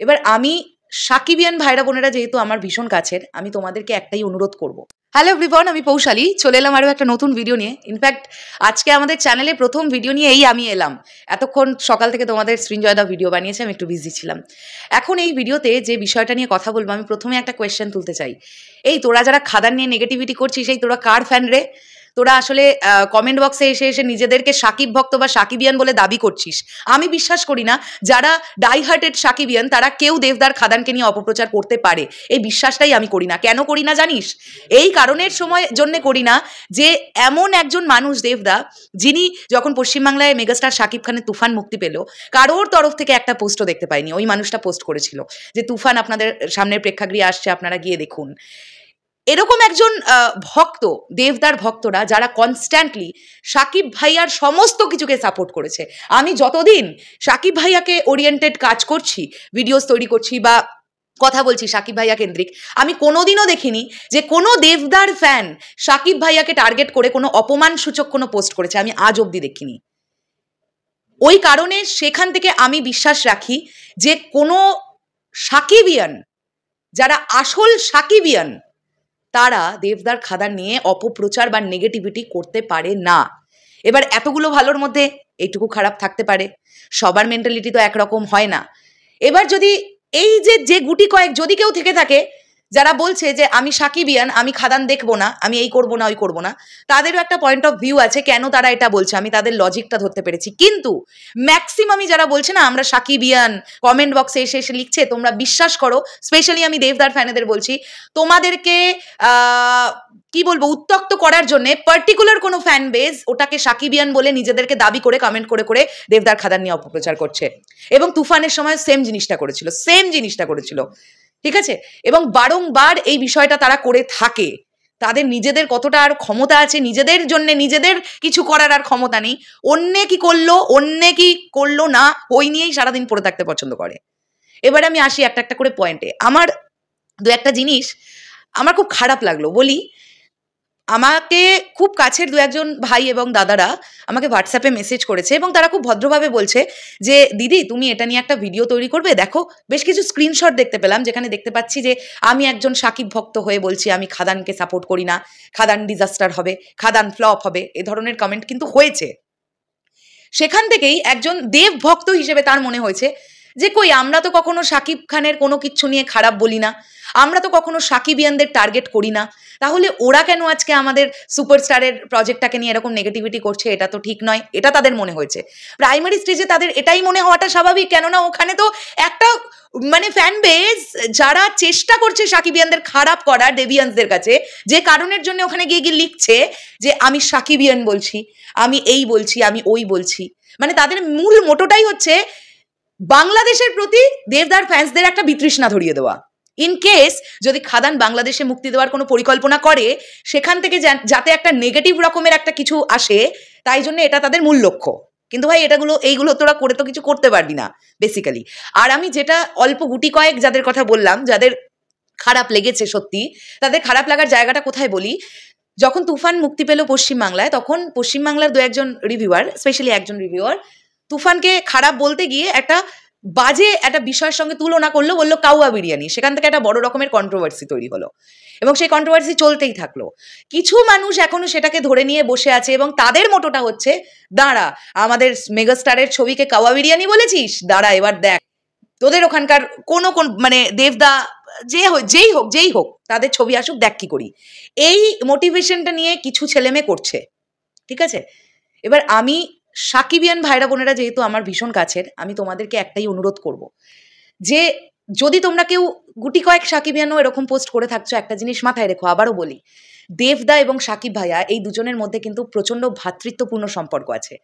এবার আমি সাকিবিয়ান ভাইরা বোনেরা যেহেতু আমার ভীষণ কাছের, আমি তোমাদেরকে একটাই অনুরোধ করব। হ্যালো এভরিওয়ান, আমি পৌশালী চলে এলাম আরও একটা নতুন ভিডিও নিয়ে। ইনফ্যাক্ট আজকে আমাদের চ্যানেলে প্রথম ভিডিও নিয়ে আমি এলাম। এতক্ষণ সকাল থেকে তোমাদের সৃঞ্জয়দা ভিডিও বানিয়েছে, আমি একটু বিজি ছিলাম। এখন এই ভিডিওতে যে বিষয়টা নিয়ে কথা বলবো, আমি প্রথমে একটা কোয়েশ্চেন তুলতে চাই। এই তোরা যারা খাদান নিয়ে নেগেটিভিটি করছিস, এই তোরা কার ফ্যান রে? তোরা আসলে কমেন্ট বক্সে এসে এসে নিজেদেরকে সাকিব ভক্ত বা সাকিবিয়ান বলে দাবি করছিস। আমি বিশ্বাস করি না যারা ডাইহার্টেড সাকিবিয়ান তারা কেউ দেবদার খাদানকে নিয়ে অপপ্রচার করতে পারে, এই বিশ্বাসটাই আমি করি না। কেন করি না জানিস? এই কারণের জন্য করি না যে এমন একজন মানুষ দেবদা, যিনি যখন পশ্চিমবাংলায় মেগাস্টার শাকিব খানের তুফান মুক্তি পেল, কারোর তরফ থেকে একটা পোস্টও দেখতে পাইনি। ওই মানুষটা পোস্ট করেছিল যে তুফান আপনাদের সামনের প্রেক্ষাগৃহে আসছে, আপনারা গিয়ে দেখুন। এরকম একজন ভক্ত, দেবদার ভক্তরা যারা কনস্ট্যান্টলি সাকিব ভাইয়ার সমস্ত কিছুকে সাপোর্ট করেছে। আমি যতদিন সাকিব ভাইয়াকে ওরিয়েন্টেড কাজ করছি, ভিডিওস তৈরি করছি বা কথা বলছি সাকিব ভাইয়া কেন্দ্রিক, আমি কোনোদিনও দেখিনি যে কোনো দেবদার ফ্যান সাকিব ভাইয়াকে টার্গেট করে কোনো অপমানসূচক কোনো পোস্ট করেছে। আমি আজ অবধি দেখিনি। ওই কারণে সেখান থেকে আমি বিশ্বাস রাখি যে কোনো সাকিবিয়ান, যারা আসল সাকিবিয়ান, তারা দেবদার খাদান নিয়ে অপপ্রচার বা নেগেটিভিটি করতে পারে না। এবার এতগুলো ভালোর মধ্যে এইটুকু খারাপ থাকতে পারে, সবার মেন্টালিটি তো একরকম হয় না। এবার যদি এই যে গুটি কয়েক যদি কেউ থেকে থাকে যারা বলছে যে আমি সাকিবিয়ান, আমি খাদান দেখবো না, আমি এই করবো না ওই করবো না, তাদেরও একটা পয়েন্ট অফ ভিউ আছে কেন তারা এটা বলছে, আমি তাদের লজিকটা ধরতে পেরেছি। কিন্তু ম্যাক্সিমামই যারা বলছে না আমরা সাকিবিয়ান, কমেন্ট বক্সে এসে এসে লিখছে, তোমরা বিশ্বাস করো, স্পেশালি আমি দেবদার ফ্যানেদের বলছি, তোমাদেরকে কি বলবো, উত্তক্ত করার জন্য পার্টিকুলার কোনো ফ্যান বেস ওটাকে সাকিবিয়ান বলে নিজেদেরকে দাবি করে কমেন্ট করে করে দেবদার খাদান নিয়ে অপপ্রচার করছে। এবং তুফানের সময় সেম জিনিসটা করেছিল, ঠিক আছে? এবং বারংবার এই বিষয়টা তারা করে থাকে। তাদের নিজেদের কতটা আর ক্ষমতা আছে, নিজেদের জন্য নিজেদের কিছু করার আর ক্ষমতা নেই। অন্যে কি করলো না, ওই নিয়েই সারাদিন পড়ে থাকতে পছন্দ করে। এবারে আমি আসি একটা একটা করে পয়েন্টে। আমার দু একটা জিনিস আমার খুব খারাপ লাগলো বলি। আমাকে খুব কাছের দু একজন ভাই এবং দাদারা আমাকে হোয়াটসঅ্যাপে মেসেজ করেছে এবং তারা খুব ভদ্রভাবে বলছে যে দিদি তুমি এটা নিয়ে একটা ভিডিও তৈরি করবে। দেখো বেশ কিছু স্ক্রিনশট দেখতে পেলাম যেখানে দেখতে পাচ্ছি যে আমি একজন সাকিব ভক্ত হয়ে বলছি আমি খাদানকে সাপোর্ট করি না, খাদান ডিজাস্টার হবে, খাদান ফ্লপ হবে, এ ধরনের কমেন্ট কিন্তু হয়েছে। সেখান থেকেই একজন দেব ভক্ত হিসেবে তার মনে হয়েছে যে কই আমরা তো কখনো সাকিব খানের কোনো কিছু নিয়ে খারাপ বলি না, আমরা তো কখনো সাকিবিয়ানদের টার্গেট করি না, তাহলে ওরা কেন আজকে আমাদের সুপারস্টারের প্রজেক্টটাকে নিয়ে এরকম নেগেটিভিটি করছে? এটা তো ঠিক নয়, এটা তাদের মনে হয়েছে। প্রাইমারি স্টেজে তাদের এটাই মনে হওয়াটা স্বাভাবিক, কেননা ওখানে তো একটা মানে ফ্যান বেস যারা চেষ্টা করছে সাকিবিয়ানদের খারাপ করার, ডেভিয়ান্সদের কাছে, যে কারণের জন্য ওখানে গিয়ে গিয়ে লিখছে যে আমি সাকিবিয়ান বলছি, আমি এই বলছি, আমি ওই বলছি। মানে তাদের মূল মোটোটাই হচ্ছে বাংলাদেশের প্রতি দেবদার ফ্যান্সদের একটা বিতৃষ্ণা ধরিয়ে দেওয়া। ইন কেস যদি খাদান বাংলাদেশে মুক্তি দেওয়ার কোনো পরিকল্পনা করে, সেখান থেকে যাতে একটা নেগেটিভ রকমের একটা কিছু আসে, তাই জন্য এটা তাদের মূল লক্ষ্য। কিন্তু ভাই এইগুলো তোরা করে তো কিছু করতে পারবি না বেসিক্যালি। আর আমি যেটা অল্প গুটি কয়েক যাদের কথা বললাম, যাদের খারাপ লেগেছে সত্যি, তাদের খারাপ লাগার জায়গাটা কোথায় বলি। যখন তুফান মুক্তি পেল পশ্চিমবাংলায়, তখন পশ্চিমবাংলার দু একজন রিভিউয়ার, স্পেশালি একজন রিভিউয়ার, তুফানকে খারাপ বলতে গিয়ে একটা বাজে একটা বিষয়ের সঙ্গে তুলনা করলো, বললো কাউয়া বিরিয়ানি। সেখান থেকে একটা বড় রকমের কন্ট্রোভার্সি তৈরি হলো এবং সেই কন্ট্রোভার্সি চলতেই থাকলো। কিছু মানুষ এখনো সেটাকে ধরে নিয়ে বসে আছে এবং তাদের মোটোটা হচ্ছে দাঁড়া, আমাদের মেগাস্টারের ছবিকে কাওয়া বিরিয়ানি বলেছিস, দাঁড়া এবার দেখ তোদের ওখানকার কোন মানে দেবদা যেই হোক তাদের ছবি আসুক, দেখ কি করি। এই মোটিভেশনটা নিয়ে কিছু ছেলেমেয়ে করছে, ঠিক আছে? এবার আমি সাকিবিয়ান ভাইরা বোনেরা যেহেতু আমার ভীষণ কাছের, আমি তোমাদেরকে একটাই অনুরোধ করব যে যদি তোমরা কেউ গুটি কয়েক সাকিবিয়ানও এরকম পোস্ট করে থাকছো, একটা জিনিস মাথায় রেখো, আবারও বলি, দেবদা এবং সাকিব ভাইয়া এই দুজনের মধ্যে কিন্তু প্রচণ্ড ভ্রাতৃত্বপূর্ণ সম্পর্ক আছে।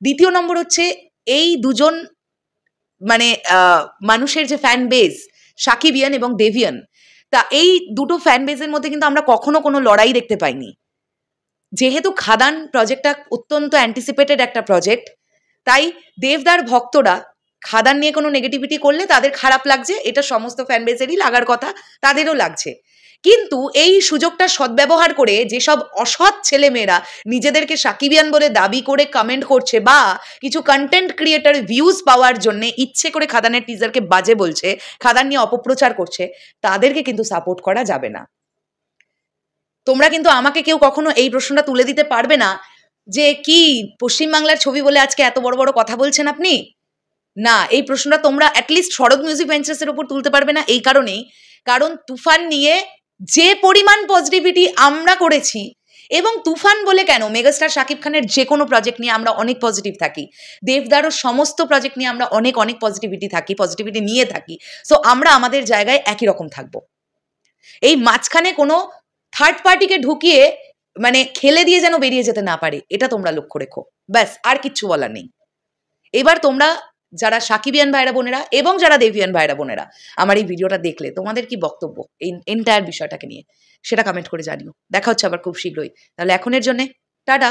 দ্বিতীয় নম্বর হচ্ছে এই দুজন মানে মানুষের যে ফ্যান বেস, সাকিবিয়ান এবং দেভিয়ান, তা এই দুটো ফ্যান বেসের মধ্যে কিন্তু আমরা কখনো কোনো লড়াই দেখতে পাইনি। যেহেতু খাদান প্রজেক্টটা অত্যন্ত অ্যান্টিসিপেটেড একটা প্রজেক্ট, তাই দেবদার ভক্তরা খাদান নিয়ে কোনো নেগেটিভিটি করলে তাদের খারাপ লাগছে, এটা সমস্ত ফ্যান বেসেরই লাগার কথা, তাদেরও লাগছে। কিন্তু এই সুযোগটা সদ্ব্যবহার করে যেসব অসৎ ছেলেমেয়েরা নিজেদেরকে সাকিবিয়ান বলে দাবি করে কমেন্ট করছে বা কিছু কন্টেন্ট ক্রিয়েটার ভিউজ পাওয়ার জন্য ইচ্ছে করে খাদানের টিজারকে বাজে বলছে, খাদান নিয়ে অপপ্রচার করছে, তাদেরকে কিন্তু সাপোর্ট করা যাবে না। তোমরা কিন্তু আমাকে কেউ কখনো এই প্রশ্নটা তুলে দিতে পারবে না যে কি পশ্চিমবাংলার ছবি বলে আজকে এত বড় বড় কথা বলছেন আপনি। না, এই প্রশ্নটা তোমরা অ্যাটলিস্ট শরৎ মিউজিক ভেঞ্চার্সের উপর তুলতে পারবে না এই কারণেই, কারণ তুফান নিয়ে যে পরিমাণ পজিটিভিটি আমরা করেছি, এবং তুফান বলে কেন, মেগাস্টার শাকিব খানের যে কোনো প্রজেক্ট নিয়ে আমরা অনেক পজিটিভ থাকি, দেবদারও সমস্ত প্রজেক্ট নিয়ে আমরা অনেক অনেক পজিটিভিটি নিয়ে থাকি। সো আমরা আমাদের জায়গায় একই রকম থাকবো। এই মাঝখানে কোনো থার্ড পার্টিকে ঢুকিয়ে মানে খেলে দিয়ে যেন বেরিয়ে যেতে না পারে, এটা তোমরা লক্ষ্য রেখো, ব্যাস, আর কিচ্ছু বলার নেই। এবার তোমরা যারা সাকিবিয়ান ভাইরা বোনেরা এবং যারা দেবিয়ান ভাইরা বোনেরা আমার এই ভিডিওটা দেখলে তোমাদের কি বক্তব্য এই এন্টায়ার বিষয়টাকে নিয়ে, সেটা কমেন্ট করে জানিও। দেখা হচ্ছে আবার খুব শীঘ্রই। তাহলে এখনের জন্যে টাটা।